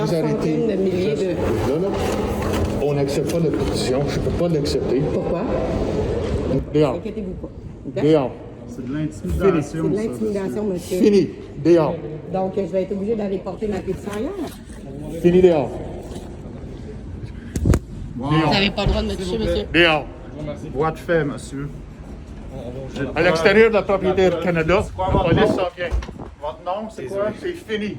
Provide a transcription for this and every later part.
plusieurs vous arrêtez. centaines de milliers de... Non, non. On n'accepte pas la pétition. Je ne peux pas l'accepter. Pourquoi? Dehors. Inquiétez-vous pas. OK? Dehors. C'est de l'intimidation. C'est de l'intimidation, monsieur. Fini. Dehors. Donc, je vais être obligée d'aller porter ma pétition ailleurs. Fini dehors. Wow. Vous n'avez pas le droit de me toucher, monsieur. Dehors. Voix de fait, monsieur. À l'extérieur de la propriété du Canada, quoi la votre police nom? s'en vient. Votre nom, c'est quoi? C'est fini.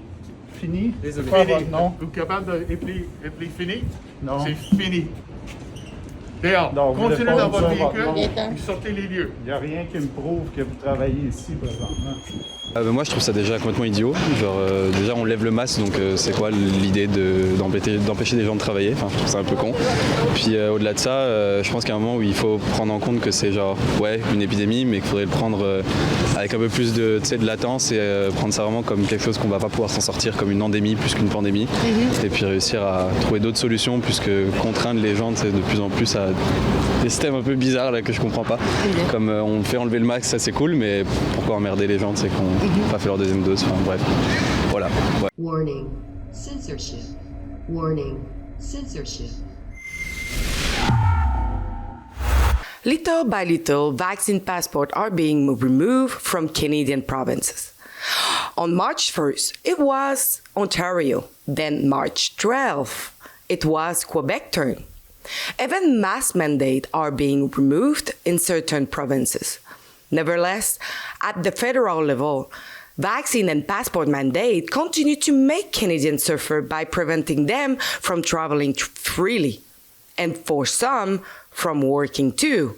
Fini? Désolé. C'est quoi Fini. votre nom? Vous êtes capable d'appeler fini? Non. C'est fini. Dehors. Donc, vous Continuez voulez dans pas votre dire votre véhicule nom? et sortez les lieux. Il n'y a rien qui me prouve que vous travaillez ici présentement. Moi je trouve ça déjà complètement idiot. Genre, déjà on lève le masque, donc c'est quoi l'idée d'empêcher des gens de travailler? Enfin, je trouve ça un peu con. Puis au-delà de ça, je pense qu'à un moment où il faut prendre en compte que c'est genre une épidémie, mais qu'il faudrait le prendre avec un peu plus de latence et prendre ça vraiment comme quelque chose qu'on va pas pouvoir s'en sortir, comme une endémie plus qu'une pandémie. Et puis réussir à trouver d'autres solutions, puisque contraindre les gens de plus en plus à des systèmes un peu bizarres là que je comprends pas. Comme on fait enlever le masque, ça c'est cool, mais pourquoi emmerder les gens, qu'on pas fait leur deuxième dose, enfin bref. Voilà. Ouais. Warning, censorship. Warning, censorship. Little by little, vaccine passports are being removed from Canadian provinces. On March 1st, it was Ontario. Then March 12th, it was Quebec turn. Even mask mandates are being removed in certain provinces. Nevertheless, at the federal level, vaccine and passport mandate continue to make Canadians suffer by preventing them from traveling freely, and for some, from working too.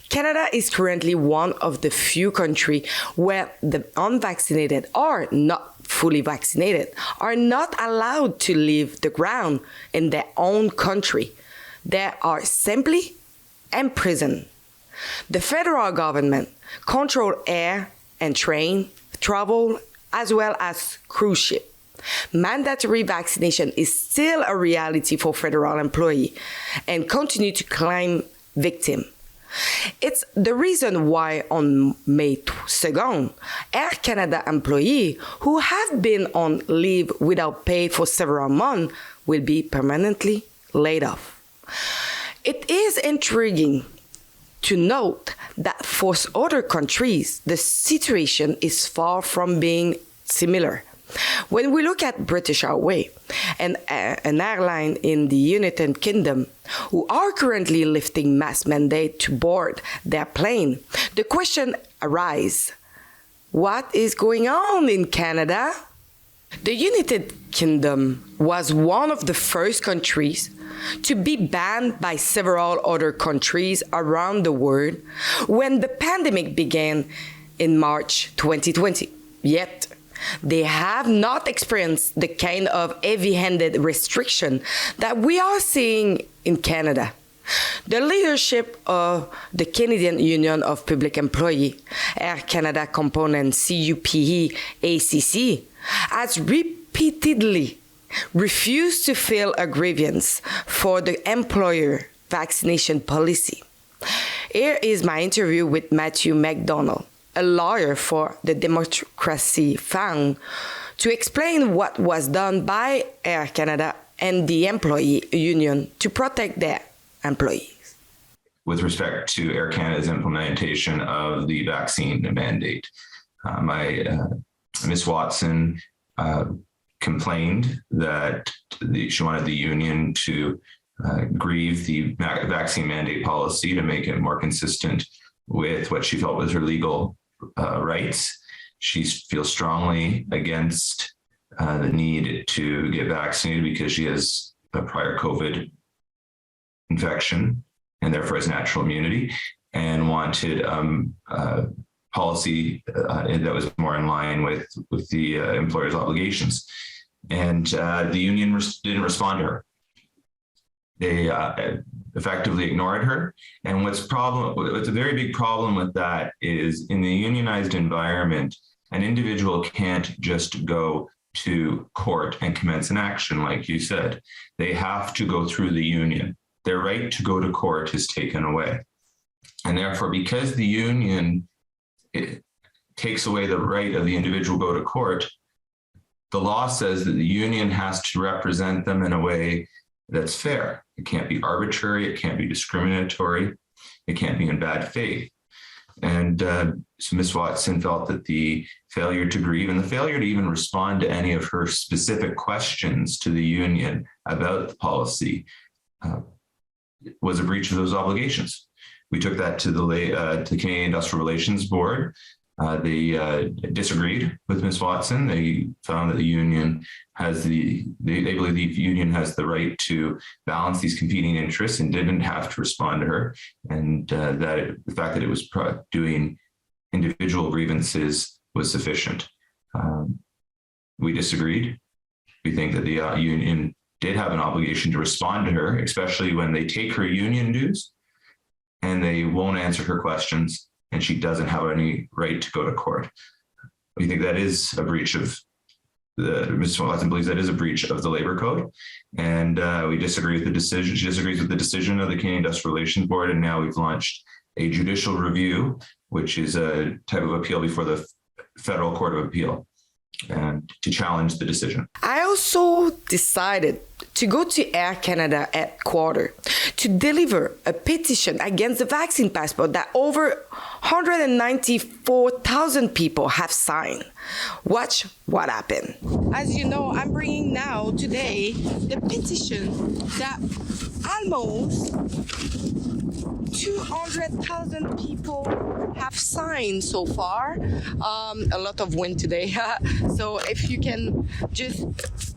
Canada is currently one of the few countries where the unvaccinated or not fully vaccinated are not allowed to leave the ground in their own country. They are simply imprisoned. The federal government controls air and train travel as well as cruise ship. Mandatory vaccination is still a reality for federal employees and continue to claim victims. It's the reason why on May 2nd, Air Canada employees who have been on leave without pay for several months will be permanently laid off. It is intriguing to note that for other countries, the situation is far from being similar. When we look at British Airways, an airline in the United Kingdom, who are currently lifting mask mandate to board their plane, the question arises, what is going on in Canada? The United Kingdom was one of the first countries to be banned by several other countries around the world when the pandemic began in March 2020. Yet, they have not experienced the kind of heavy-handed restriction that we are seeing in Canada. The leadership of the Canadian Union of Public Employees, Air Canada component CUPE ACC, has repeatedly refused to fill a grievance for the employer vaccination policy. Here is my interview with Matthew McDonald, a lawyer for the Democracy Fund, to explain what was done by Air Canada and the employee union to protect their employees. With respect to Air Canada's implementation of the vaccine mandate, Ms. Watson complained that she wanted the union to grieve the vaccine mandate policy to make it more consistent with what she felt was her legal rights. She feels strongly against the need to get vaccinated because she has a prior COVID infection and therefore has natural immunity, and wanted policy that was more in line with the employer's obligations. And the union didn't respond to her. They effectively ignored her. And what's a very big problem with that is, in the unionized environment, an individual can't just go to court and commence an action, like you said. They have to go through the union. Their right to go to court is taken away. And therefore, because the union takes away the right of the individual to go to court, the law says that the union has to represent them in a way that's fair. It can't be arbitrary. It can't be discriminatory. It can't be in bad faith. And so Ms. Watson felt that the failure to grieve and the failure to even respond to any of her specific questions to the union about the policy was a breach of those obligations. We took that to the Canadian Industrial Relations Board. They disagreed with Ms. Watson. They found that the union has they believe the union has the right to balance these competing interests and didn't have to respond to her. And the fact that it was doing individual grievances was sufficient. We disagreed. We think that the union did have an obligation to respond to her, especially when they take her union dues and they won't answer her questions, and she doesn't have any right to go to court. We think that is a breach of Ms. Watson believes that is a breach of the labor code, and we disagree with the decision. She disagrees with the decision of the Canadian Industrial Relations Board, and now we've launched a judicial review, which is a type of appeal before the Federal Court of Appeal, and to challenge the decision. I also decided to go to Air Canada headquarters to deliver a petition against the vaccine passport that over 194,000 people have signed. Watch what happened. As you know, I'm bringing now today the petition that almost 200,000 people have signed so far. A lot of wind today. So if you can just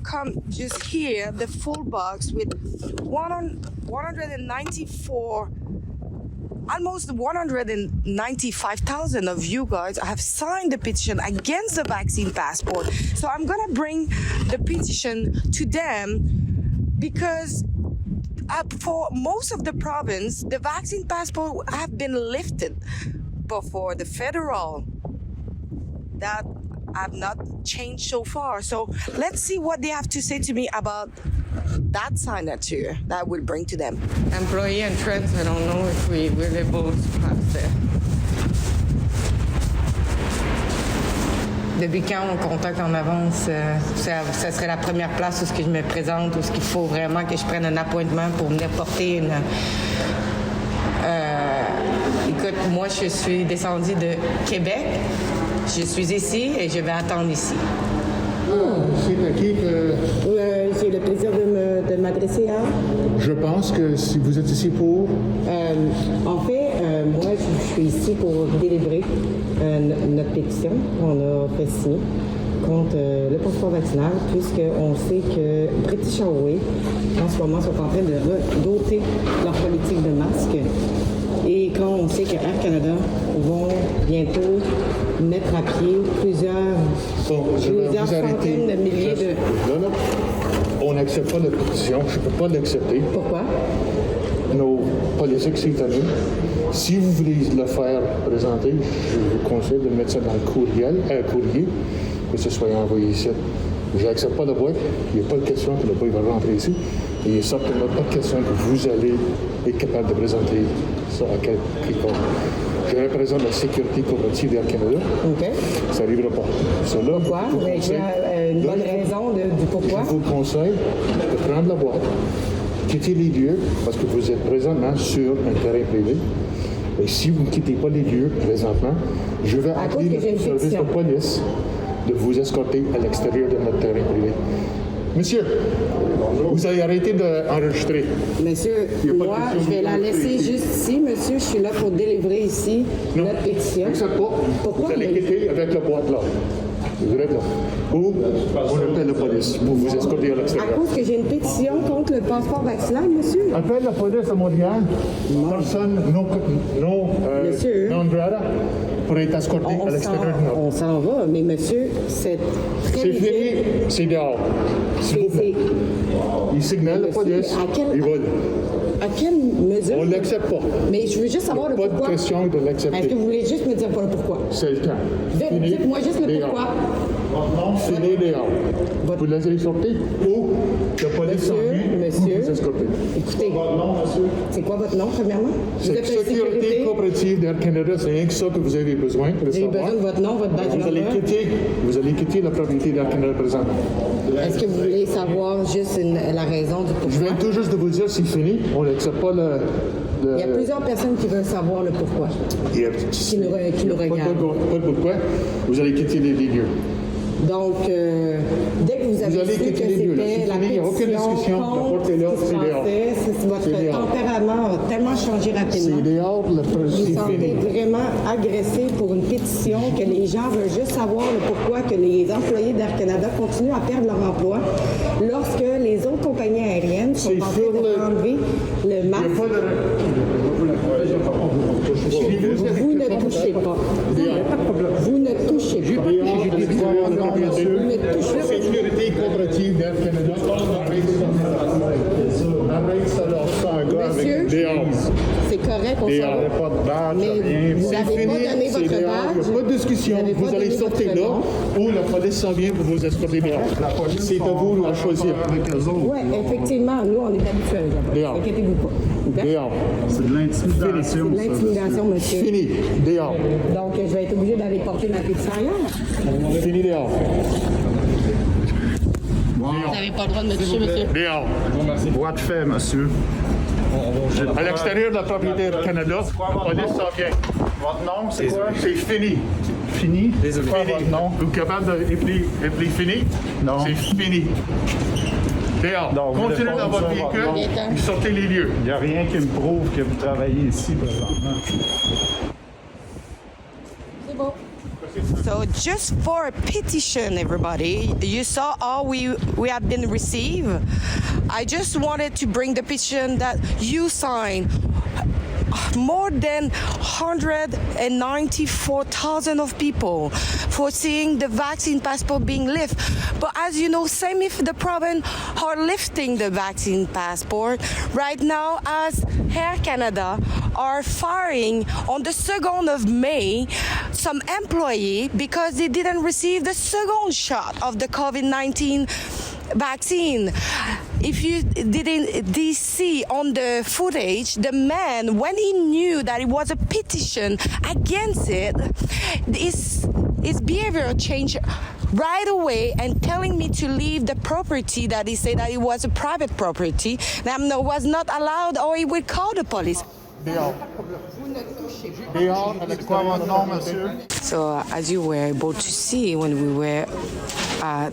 come, just hear the full box with 194, almost 195,000 of you guys have signed the petition against the vaccine passport. So I'm gonna bring the petition to them because for most of the province, the vaccine passport have been lifted, but for the federal, that have not changed so far. So let's see what they have to say to me about that signature that I will bring to them. Employee entrance, I don't know if we're able to pass there. Depuis quand on contacte en avance, ça serait la première place où je me présente, où il faut vraiment que je prenne un appointement pour venir porter une... Écoute, moi, je suis descendue de Québec. Je suis ici et je vais attendre ici. C'est à qui que... J'ai le plaisir de m'adresser à... Je pense que si vous êtes ici pour... En fait, moi, je suis ici pour délivrer notre pétition qu'on a fait signer contre le passeport vaccinal, puisqu'on sait que British Airways, en ce moment, sont en train de doter leur politique de masques. Et quand on sait que Air Canada vont bientôt mettre à pied plusieurs centaines de milliers de... Non. On n'accepte pas notre pétition. Je ne peux pas l'accepter. Pourquoi? Nos politiques, c'est à nous. Si vous voulez le faire présenter, je vous conseille de mettre ça dans le courrier, que ce soit envoyé ici. Je n'accepte pas la boîte. Il n'y a pas de question que le boîte va rentrer ici. Et il n'y a certainement pas de question que vous allez être capable de présenter ça à quiconque. Je représente la sécurité corporative d'Air Canada. OK. Ça n'arrivera pas. Pourquoi? J'ai une bonne raison du pourquoi. Je vous conseille de prendre la boîte, quitter les lieux, parce que vous êtes présentement sur un terrain privé. Et si vous ne quittez pas les lieux présentement, je vais appeler le service de police de vous escorter à l'extérieur de notre terrain privé. Monsieur, vous avez arrêté d'enregistrer. Monsieur, moi, je vais la laisser juste ici. Monsieur, je suis là pour délivrer ici notre pétition. Non, pas. Pourquoi? Vous allez quitter avec la boîte là. Vous êtes là. Ou on appelle la police pour vous escorter à l'extérieur. À cause que j'ai une pétition contre le passeport vaccinal, monsieur? Appelle la police à Montréal. Personne non grata pour être escorté à l'extérieur. On s'en va, mais monsieur, c'est très C'est fini, c'est dehors. S'il vous plaît. Il signale la police, il vole. À quelle mesure? On ne l'accepte pas. Mais je veux juste savoir le pourquoi. Pas de question de l'accepter. Est-ce que vous voulez juste me dire pas le pourquoi? C'est le temps. Dites-moi juste le pourquoi. Fini dehors. Vous les avez sortis ou La police s'en vient, Monsieur, vous escortez. écoutez, Votre nom, monsieur? c'est quoi votre nom, premièrement? Vous C'est êtes la la sécurité sécurité. coopérative d'Air Canada, c'est rien que ça que vous avez besoin de Vous avez savoir. besoin de votre nom, votre badge Vous allez number. quitter la propriété d'Air Canada présentement. Est-ce que vous voulez savoir juste la raison du Je viens pourquoi? tout juste de vous dire, c'est fini. On n'accepte pas le... Il y a plusieurs personnes qui veulent savoir le pourquoi. Il y a- Qui nous regardent. Pas de pourquoi. Vous allez quitter les lieux. Donc, dès que vous avez allez su que quitter les lieux, là. c'était C'est la fini, il n'y a aucune pétition discussion. La contre porte est là, ce qui se c'est dehors. passait, votre C'est dehors. tempérament a tellement changé C'est rapidement. dehors, Vous c'est vous sentez fini. vraiment agressé pour une pétition que les gens veulent juste savoir le pourquoi que les employés d'Air Canada continuent à perdre leur emploi lorsque les autres compagnies aériennes sont C'est en train sur de enlever le Il n'y a masque. pas de... Vous ne touchez pas. Vous ne touchez pas. Vous ne touchez pas. Sécurité coopérative d'Air Canada. Arrête ça, là. C'est un gars Monsieur, avec Dehors. c'est correct, on Dehors. s'en va. pas de badge, Mais rien. vous C'est n'avez fini, pas donné c'est votre dehors. badge. Il n'y a pas de discussion. Vous n'avez Vous pas allez donné sortir votre là nom. ou la police s'en vient pour vous escorter dehors. C'est à vous à choisir. Avec eux autres. Oui, effectivement, nous, on est habitués avec la police. Dehors. Inquiétez-vous pas. OK? Dehors. C'est de l'intimidation. C'est de ça, l'intimidation, monsieur. Fini. Dehors. Donc, je vais être obligée d'aller porter ma pétition ailleurs. Fini dehors. Vous n'avez pas le droit de me toucher, monsieur. Dehors. Voie de fait, monsieur. À l'extérieur de la propriété Air Canada, la police s'en vient. Votre nom, c'est quoi? C'est fini. Fini? Désolé. Quoi, votre nom? Vous êtes capable d'appeler fini? Non. C'est fini. Dehors. Donc, vous Continuez répondez dans votre ça, véhicule votre nom. et sortez les lieux. Il n'y a rien qui me prouve que vous travaillez ici présentement. C'est bon. So just for a petition, everybody, you saw all we have been received. I just wanted to bring the petition that you signed. More than 194,000 of people for seeing the vaccine passport being lifted. But as you know, same if the province are lifting the vaccine passport, right now as Air Canada are firing on the 2nd of May some employees because they didn't receive the second shot of the COVID-19 vaccine. If you didn't see on the footage, the man, when he knew that it was a petition against it, his behavior changed right away and telling me to leave the property that he said that it was a private property. That was not allowed or he would call the police. Dehors. Dehors, à l'extérieur de la propriété. So as you were able to see when we were at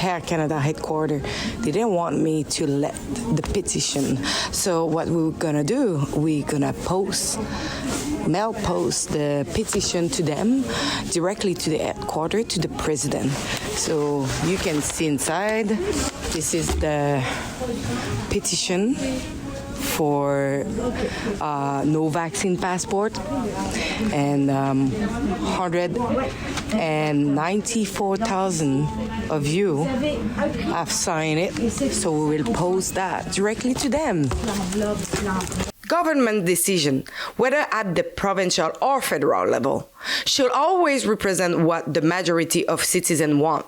Air Canada headquarters, they didn't want me to let the petition. So what we were gonna do, we're gonna mail post the petition to them directly to the headquarters, to the president. So you can see inside, this is the petition for no vaccine passport, and 194,000 of you have signed it, so we will post that directly to them. Government decision, whether at the provincial or federal level, should always represent what the majority of citizens want.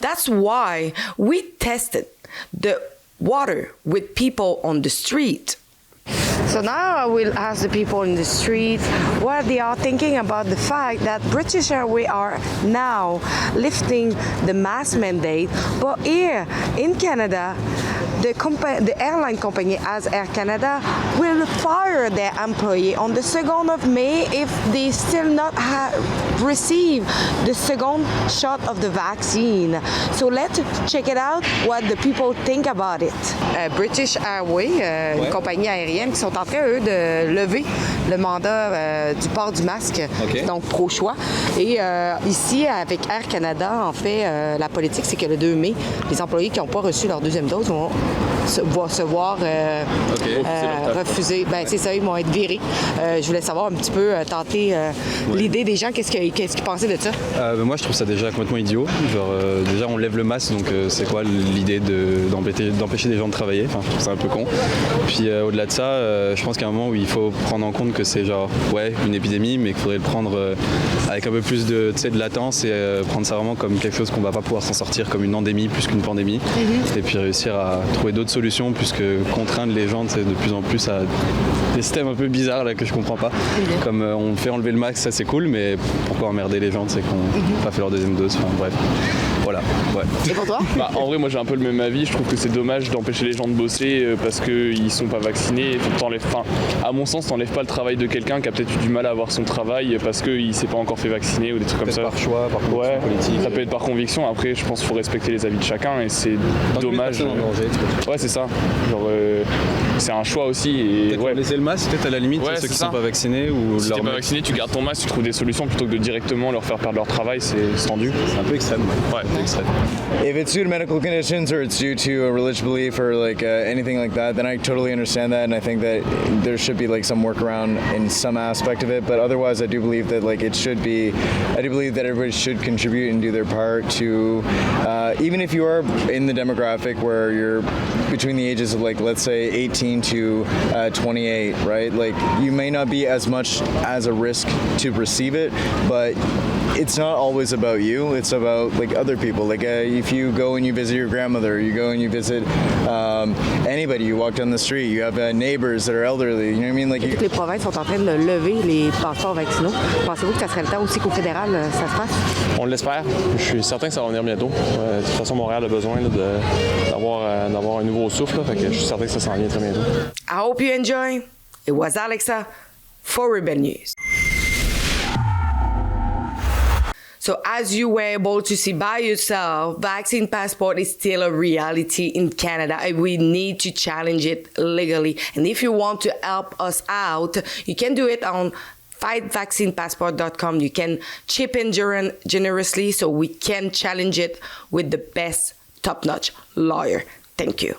That's why we tested the water with people on the street. So now I will ask the people in the street what they are thinking about the fact that British Airways are now lifting the mask mandate, but here in Canada, the airline company as Air Canada will fire their employee on the 2nd of May if they still not receive the second shot of the vaccine. So let's check it out what the people think about it. British Airways, une compagnie aérienne qui sont en train, eux, de lever le mandat du port du masque, donc pro-choix. Et ici, avec Air Canada, en fait, la politique, c'est que le 2 mai, les employés qui n'ont pas reçu leur deuxième dose vont se voir refuser. Ben, c'est ça, ils vont être virés. Je voulais savoir un petit peu, tenter l'idée des gens. Qu'est-ce qu'ils pensaient de ça? Moi, je trouve ça déjà complètement idiot. Genre, déjà, on lève le masque, donc c'est quoi l'idée d'empêcher des gens de travailler? Enfin, je trouve ça un peu con. Puis au-delà de ça, je pense qu'à un moment où il faut prendre en compte que c'est genre, une épidémie, mais qu'il faudrait le prendre avec un peu plus de latence et prendre ça vraiment comme quelque chose qu'on va pas pouvoir s'en sortir, comme une endémie plus qu'une pandémie. Et puis réussir à trouver d'autres solutions, puisque contraindre les gens de plus en plus à des systèmes un peu bizarres là que je comprends pas. Comme on fait enlever le masque, ça c'est cool, mais pourquoi emmerder les gens, c'est qu'on n'a pas fait leur deuxième dose, enfin bref. Voilà, Et pour toi? En vrai, moi j'ai un peu le même avis. Je trouve que c'est dommage d'empêcher les gens de bosser parce qu'ils sont pas vaccinés. À mon sens, t'enlèves pas le travail de quelqu'un qui a peut-être eu du mal à avoir son travail parce qu'il s'est pas encore fait vacciner ou des trucs comme ça. Par choix, par conviction politique. Ça peut être par conviction. Après, je pense qu'il faut respecter les avis de chacun et c'est dommage. Ouais, c'est ça. Genre, c'est un choix aussi. Et peut-être laisser le masque, peut-être à la limite, ceux qui sont pas vaccinés ou si t'es pas vacciné, tu gardes ton masque, tu trouves des solutions plutôt que de directement leur faire perdre leur travail. C'est tendu. C'est un peu extrême. Ouais. Extrême. If it's due to medical conditions or it's due to a religious belief or anything like that, then I totally understand that, and I think that there should be some workaround in some aspect of it. But otherwise, I do believe that I do believe that everybody should contribute and do their part to, even if you are in the demographic where you're between the ages of let's say 18 to 28, right? You may not be as much as a risk to receive it, but it's not always about you. It's about other people. If you go and you visit your grandmother, you go and you visit anybody, you walk down the street, you have neighbors that are elderly. You know what I mean? Toutes les provinces sont en train de lever les passeports vaccinaux. Pensez-vous que ça serait le temps aussi qu'au fédéral, ça se passe? On l'espère. Je suis certain que ça va venir bientôt. De toute façon, Montréal a besoin d'avoir un nouveau souffle. Fait que je suis certain que ça s'en vient très bientôt. I hope you enjoy. It was Alexa for Rebel News. So as you were able to see by yourself, vaccine passport is still a reality in Canada and we need to challenge it legally. And if you want to help us out, you can do it on fightvaccinepassport.com. You can chip in generously so we can challenge it with the best top-notch lawyer. Thank you.